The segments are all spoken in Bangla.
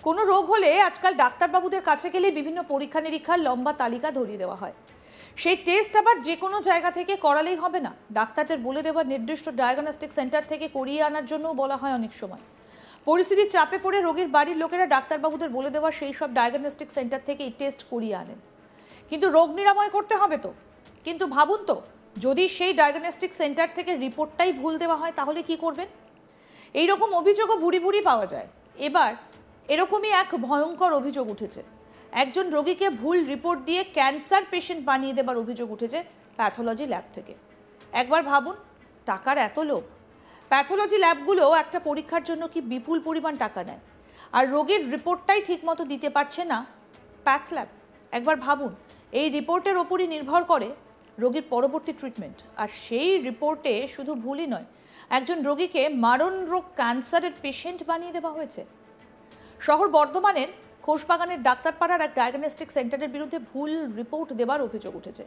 কোনো রোগ হলে আজকাল ডাক্তারবাবুদের কাছে গেলে বিভিন্ন পরীক্ষা নিরীক্ষার লম্বা তালিকা ধরিয়ে দেওয়া হয়। সেই টেস্ট আবার যে কোনো জায়গা থেকে করালেই হবে না, ডাক্তারদের বলে দেওয়া নির্দিষ্ট ডায়াগনস্টিক সেন্টার থেকে করিয়ে আনার জন্যও বলা হয়। অনেক সময় পরিস্থিতির চাপে পড়ে রোগীর বাড়ির লোকেরা ডাক্তারবাবুদের বলে দেওয়া সেই সব ডায়াগনস্টিক সেন্টার থেকে এই টেস্ট করিয়ে আনেন, কিন্তু রোগ নিরাময় করতে হবে তো। কিন্তু ভাবুন তো, যদি সেই ডায়াগনস্টিক সেন্টার থেকে রিপোর্টটাই ভুল দেওয়া হয় তাহলে কি করবেন? এইরকম অভিযোগও ভুরি ভুরি পাওয়া যায়। এবার এরকমই এক ভয়ঙ্কর অভিযোগ উঠেছে। একজন রোগীকে ভুল রিপোর্ট দিয়ে ক্যান্সার পেশেন্ট বানিয়ে দেবার অভিযোগ উঠেছে প্যাথোলজি ল্যাব থেকে। একবার ভাবুন, টাকার এত লোভ। প্যাথোলজি ল্যাবগুলো একটা পরীক্ষার জন্য কি বিপুল পরিমাণ টাকা নেয়, আর রোগীর রিপোর্টটাই ঠিকমতো দিতে পারছে না প্যাথ ল্যাব। একবার ভাবুন, এই রিপোর্টের ওপরই নির্ভর করে রোগীর পরবর্তী ট্রিটমেন্ট। আর সেই রিপোর্টে শুধু ভুলই নয়, একজন রোগীকে মারণ রোগ ক্যান্সারের পেশেন্ট বানিয়ে দেওয়া হয়েছে। শহর বর্ধমানের খোশবাগানের ডাক্তারপাড়ার এক ডায়াগনস্টিক সেন্টারের বিরুদ্ধে ভুল রিপোর্ট দেওয়ার অভিযোগ উঠেছে।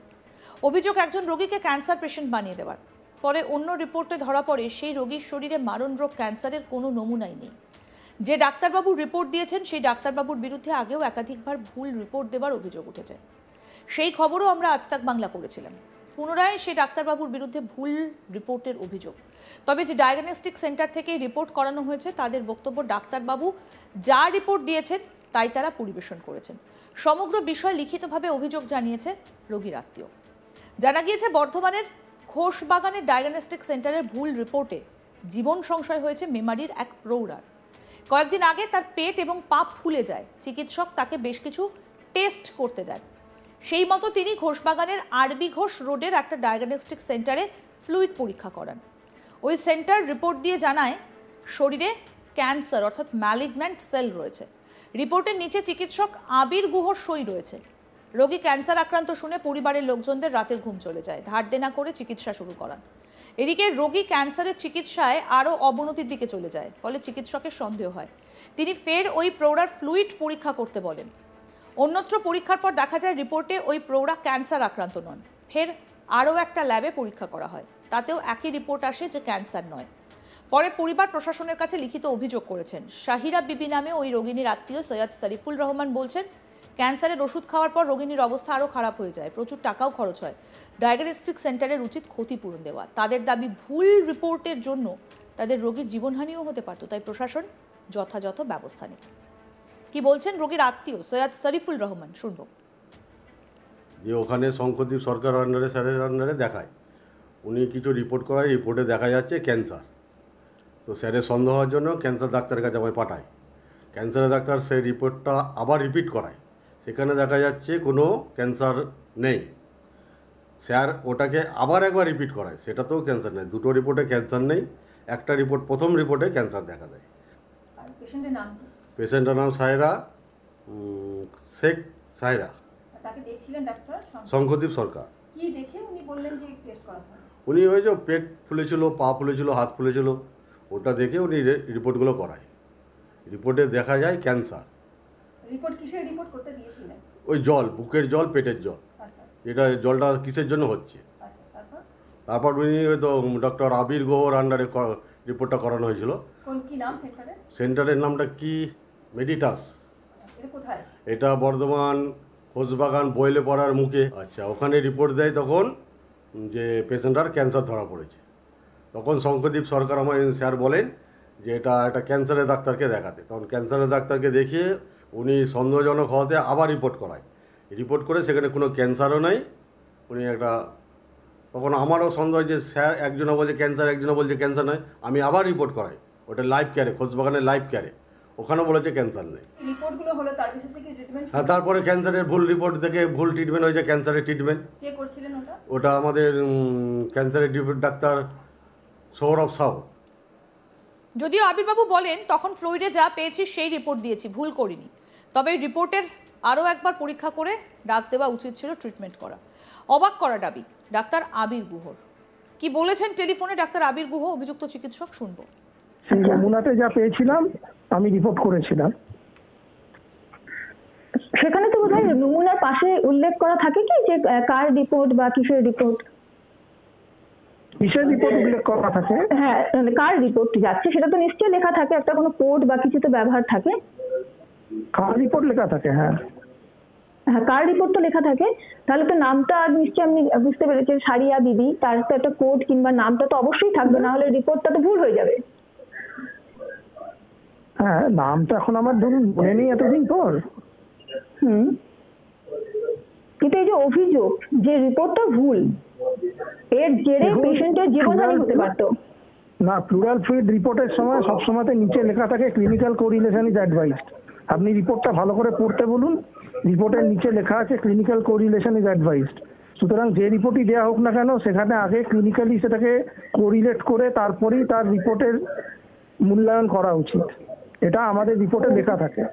অভিযোগ একজন রোগীকে ক্যান্সার পেশেন্ট বানিয়ে দেওয়ার পরে অন্য রিপোর্টে ধরা পড়ে সেই রোগীর শরীরে মারণ রোগ ক্যান্সারের কোনো নমুনাই নেই। যে ডাক্তারবাবু রিপোর্ট দিয়েছেন সেই ডাক্তারবাবুর বিরুদ্ধে আগেও একাধিকবার ভুল রিপোর্ট দেওয়ার অভিযোগ উঠেছে। সেই খবরও আমরা আজ তাক বাংলা পড়েছিলাম। পুনরায় সেই ডাক্তারবাবুর বিরুদ্ধে ভুল রিপোর্টের অভিযোগ। তবে যে ডায়াগনস্টিক সেন্টার থেকে রিপোর্ট করানো হয়েছে তাদের বক্তব্য, ডাক্তারবাবু যা রিপোর্ট দিয়েছেন তাই তারা পরিবেশন করেছেন। সমগ্র বিষয় লিখিতভাবে অভিযোগ জানিয়েছে রোগীর আত্মীয়। জানা গিয়েছে, বর্ধমানের খোশবাগানের ডায়াগনস্টিক সেন্টারের ভুল রিপোর্টে জীবন সংশয় হয়েছে মেমারির এক প্রৌঢ়ার। কয়েকদিন আগে তার পেট এবং পা ফুলে যায়। চিকিৎসক তাকে বেশ কিছু টেস্ট করতে দেন। সেই মতো তিনি খোশবাগানের আরবি ঘোষ রোডের একটা ডায়াগনস্টিক সেন্টারে ফ্লুইড পরীক্ষা করান। ওই সেন্টার রিপোর্ট দিয়ে জানায় শরীরে ক্যান্সার অর্থাৎ ম্যালিগন্যান্ট সেল রয়েছে। রিপোর্টের নিচে চিকিৎসক আবির গুহর সই রয়েছে। রোগী ক্যান্সার আক্রান্ত শুনে পরিবারের লোকজনদের রাতের ঘুম চলে যায়, ধার দেনা করে চিকিৎসা শুরু করান। এদিকে রোগী ক্যান্সারের চিকিৎসায় আরও অবনতির দিকে চলে যায়, ফলে চিকিৎসকের সন্দেহ হয়। তিনি ফের ওই প্রৌঢ়ার ফ্লুইড পরীক্ষা করতে বলেন। অন্যত্র পরীক্ষার পর দেখা যায় রিপোর্টে ওই প্রৌঢ়া ক্যান্সার আক্রান্ত নন। ফের আরও একটা ল্যাবে পরীক্ষা করা হয়, তাতেও একই রিপোর্ট আসে যে ক্যান্সার নয়। পরে পরিবার প্রশাসনের কাছে লিখিত অভিযোগ করেছেন। শাহিরা বিবি নামে ওই রোগিনীর আত্মীয় সৈয়দ শরীফুল রহমান বলছেন, ক্যান্সারের ওষুধ খাওয়ার পর রোগিনীর অবস্থা আরও খারাপ হয়ে যায়, প্রচুর টাকাও খরচ হয়। ডায়াগনস্টিক সেন্টারের উচিত ক্ষতিপূরণ দেওয়া। তাদের দাবি, ভুল রিপোর্টের জন্য তাদের রোগীর জীবনহানিও হতে পারত, তাই প্রশাসন যথাযথ ব্যবস্থা নেয়। কি বলছেন রোগীর আত্মীয় সৈয়দ শরীফুল রহমান, শুনবো। যে ওখানে শঙ্করদীপ সরকার আন্ডারে, স্যারের আন্ডারে দেখায়, উনি কিছু রিপোর্ট করায়, রিপোর্টে দেখা যাচ্ছে ক্যান্সার। তো স্যারের সন্দেহ হওয়ার জন্য ক্যান্সার ডাক্তারের কাছে আমায় পাঠায়। ক্যান্সারের ডাক্তার সেই রিপোর্টটা আবার রিপিট করায়, সেখানে দেখা যাচ্ছে কোনো ক্যান্সার নেই। স্যার ওটাকে আবার একবার রিপিট করায়, সেটাতেও ক্যান্সার নেই। দুটো রিপোর্টে ক্যান্সার নেই, একটা রিপোর্ট প্রথম রিপোর্টে ক্যান্সার দেখা দেয়। পেশেন্টের নাম সায়রা শেখ সায়রা। শঙ্করদীপ সরকার। উনি ওই যে পেট ফুলেছিল, পা ফুলেছিল, হাত ফুলেছিল, ওটা দেখে উনি রিপোর্টগুলো করায়। রিপোর্টে দেখা যায় ক্যান্সার। ওই জল, বুকের জল, পেটের জল, এটা জলটা কিসের জন্য হচ্ছে। তারপর উনি হয়তো ডক্টর আবির গুহর আন্ডারে রিপোর্টটা করানো হয়েছিল। সেন্টারের নামটা কি, মেডিটাস। এটা বর্ধমান খোশবাগান বইলে পড়ার মুখে। আচ্ছা, ওখানে রিপোর্ট দেয় তখন যে পেশেন্টার ক্যান্সার ধরা পড়েছে। তখন শঙ্করদীপ সরকার আমার স্যার বলেন যে এটা একটা ক্যান্সারের ডাক্তারকে দেখাতে। তখন ক্যান্সারের ডাক্তারকে দেখিয়ে উনি সন্দেহজনক হওয়াতে আবার রিপোর্ট করায়। রিপোর্ট করে সেখানে কোনো ক্যান্সারও নাই। উনি একটা, তখন আমারও সন্দেহ যে স্যার একজনও বলছে ক্যান্সার, একজনও বলছে ক্যান্সার নয়। আমি আবার রিপোর্ট করাই, ওটা লাইভ কেয়ারে, খোশবাগানের লাইভ কেয়ারে, ওখানেও বলেছে ক্যান্সার নেই। হ্যাঁ, তারপরে ক্যান্সারের ভুল রিপোর্ট দেখে ভুল ট্রিটমেন্ট হয়েছে, ক্যান্সারের ট্রিটমেন্ট। ওটা আমাদের ক্যান্সারের ডাক্তার সৌরভ সাউ। যদিও আবিরবাবু বলেন, তখন ফ্লোরিডে যা পেয়েছি সেই রিপোর্ট দিয়েছি, ভুল করিনি। তবে রিপোর্টের আরও একবার পরীক্ষা করে ডাক দেওয়া উচিত ছিল, ট্রিটমেন্ট করা। অবাক করা দাবি ডাক্তার আবির গুহর। কি বলেছেন টেলিফোনে ডাক্তার আবির গুহ, অভিযুক্ত চিকিৎসক, শুনবো। নমুনাতে যা পেয়েছিলাম আমি রিপোর্ট করেছিলাম। সেখানে তো বোধহয় নমুনার পাশে উল্লেখ করা থাকে কি যে কার রিপোর্ট বা কিসের রিপোর্ট? কিসের রিপোর্ট উল্লেখ করা থাকে? হ্যাঁ, কার রিপোর্ট যাচ্ছে সেটা তো নিশ্চয়ই লেখা থাকে, একটা কোনো কোড বা কিছু তো ব্যবহার থাকে। কার রিপোর্ট লেখা থাকে, হ্যাঁ। হ্যাঁ, কার রিপোর্ট তো লেখা থাকে, তাহলে তো নামটা আর নিশ্চয়ই আপনি বুঝতে পেরেছেন, সারিয়া বিবি, তার তো একটা কোড কিংবা নামটা তো অবশ্যই থাকবে, না হলে রিপোর্টটা তো ভুল হয়ে যাবে। হ্যাঁ, নামটা এখন আমার ধরুন মনে নেই এতদিন পর। কিন্তু এই যে অভিযোগ যে রিপোর্টটা ভুল, এর জেরে পেশেন্টের জীবনহানি হতে পারতো। না, প্লুরাল ফ্লুইড রিপোর্টের সময় সবসময় নিচে লেখা থাকে ক্লিনিক্যাল কোরিলেশন ইজ অ্যাডভাইসড। আপনি রিপোর্টটা ভালো করে পড়তে বলুন, রিপোর্টের নিচে লেখা আছে ক্লিনিক্যাল কোরিলেশন ইজ অ্যাডভাইসড। সুতরাং যে রিপোর্টই দেওয়া হোক না কেন, সেখানে আগে ক্লিনিক্যালি সেটাকে কোরিলেট করে তারপরেই তার রিপোর্টের মূল্যায়ন করা উচিত। এটা আমাদের রিপোর্টে লেখা থাকে।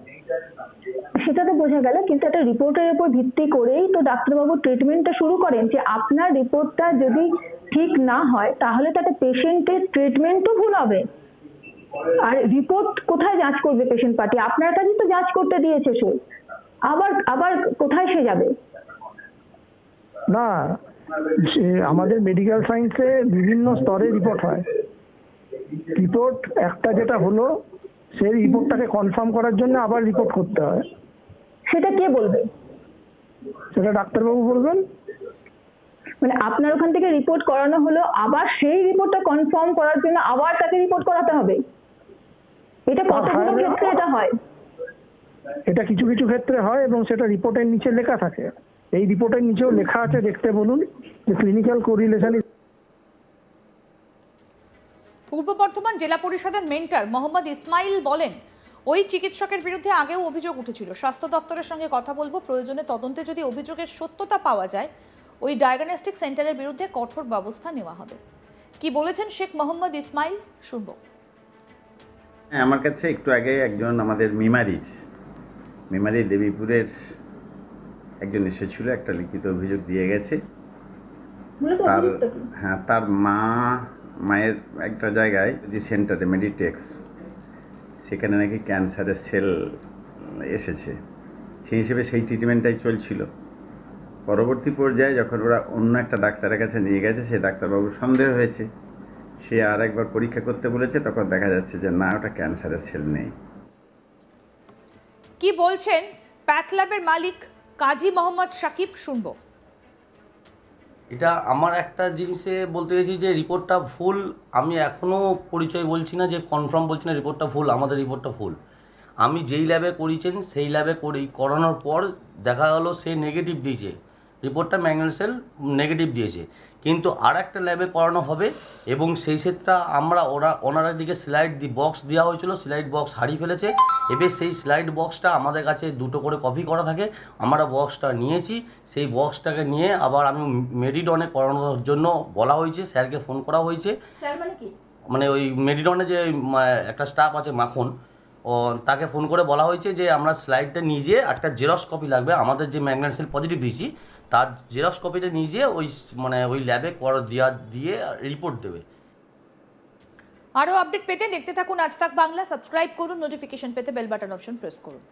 সেটা তো বোঝা গেল, কিন্তু একটা রিপোর্টের উপর ভিত্তি করেই তো ডাক্তারবাবু ট্রিটমেন্টটা শুরু করেন। যে আপনার রিপোর্টটা যদি ঠিক না হয় তাহলে তো একটা পেশেন্টের ট্রিটমেন্টও ভুল হবে। আর রিপোর্ট কোথায় যাঁচ করবে পেশেন্ট পার্টি? আপনার কাছে তো যাঁচ করতে দিয়েছে সে, আবার আবার কোথায় সে যাবে? না, আমাদের মেডিকেল সায়েন্সে বিভিন্ন স্তরে রিপোর্ট হয়। রিপোর্ট একটা যেটা হলো, সেই রিপোর্টটাকে কনফার্ম করার জন্য আবার রিপোর্ট করতে হয়। সেটা কে বলবে? সেটা ডাক্তারবাবু বলবেন। মানে আপনার ওখান থেকে রিপোর্ট করানো হলো, আবার সেই রিপোর্টটা কনফার্ম করার জন্য আবার তাকে রিপোর্ট করাতে হবে? এটা কতগুলো ক্ষেত্রে এটা হয়? এটা কিছু কিছু ক্ষেত্রে হয় এবং সেটা রিপোর্টের নিচে লেখা থাকে। এই রিপোর্টের নিচেও লেখা আছে, দেখতে বলুন, যে ক্লিনিক্যাল কোরিলেশন। পূর্ব বর্ধমান জেলা পরিষদের মেন্টর মোহাম্মদ ইসমাইল বলেন, ওই চিকিৎসকের বিরুদ্ধে আগেও অভিযোগ উঠেছিল। স্বাস্থ্য দপ্তরের সঙ্গে কথা বলবো, প্রয়োজনে তদন্তে যদি অভিযোগের সত্যতা পাওয়া যায় ওই ডায়াগনস্টিক সেন্টারের বিরুদ্ধে কঠোর ব্যবস্থা নেওয়া হবে। কি বলেছেন শেখ মোহাম্মদ ইসমাইল, শুনবো। হ্যাঁ, আমার কাছে একটু আগে একজন আমাদের মেমারি দেবীপুরের একজন এসেছিল, একটা লিখিত অভিযোগ দিয়ে গেছে। তার মায়ের একটা জায়গায় যে সেন্টারে মেডিটেক্স, সেখানে নাকি ক্যান্সারের সেল এসেছে, সেই হিসেবে সেই ট্রিটমেন্টটাই চলছিল। পরবর্তী পর্যায়ে যখন ওরা অন্য একটা ডাক্তারের কাছে নিয়ে গেছে, সেই ডাক্তারবাবুর সন্দেহ হয়েছে, সে আর একবার পরীক্ষা করতে বলেছে, তখন দেখা যাচ্ছে যে না, ওটা ক্যান্সারের সেল নেই। কি বলছেন প্যাথ ল্যাবের মালিক কাজী মোহাম্মদ সাকিব, শুনবো। এটা আমার একটা জিনিসে বলতে চাইছি যে রিপোর্টটা ভুল। আমি এখনও পরিচয় বলছি না, যে কনফার্ম বলছি না রিপোর্টটা ভুল, আমাদের রিপোর্টটা ভুল। আমি যেই ল্যাবে করিয়েছেন সেই ল্যাবে করানোর পর দেখা গেলো সে নেগেটিভ দিয়েছে, রিপোর্টটা ম্যাগনেল সেল নেগেটিভ দিয়েছে, কিন্তু আর একটা ল্যাবে করানো হবে এবং সেই ক্ষেত্রে ওনার দিকে স্লাইড বক্স দেওয়া হয়েছিল, স্লাইড বক্স হারিয়ে ফেলেছে। এবার সেই স্লাইড বক্সটা আমাদের কাছে 2টো করে কপি করা থাকে, আমরা বক্সটা নিয়েছি। সেই বক্সটাকে নিয়ে আবার আমি মেডিডনে করানোর জন্য বলা হয়েছে, স্যারকে ফোন করা হয়েছে। মানে ওই মেডিডনে যে একটা স্টাফ আছে মাখন, তাকে ফোন করে বলা হয়েছে যে আমরা স্লাইডটা নিয়ে যেয়ে একটা জেরক্স কপি লাগবে, আমাদের যে ম্যাগনেট সেল পজিটিভ দিয়েছি তার জেরক্স কপিটা নিয়ে যেয়ে ওই ল্যাবে দিয়ে রিপোর্ট দেবে। আরও আপডেট পেতে দেখতে থাকুন আজ তাক বাংলা। সাবস্ক্রাইব করুন, নোটিফিকেশন পেতে বেল বাটন অপশন প্রেস করুন।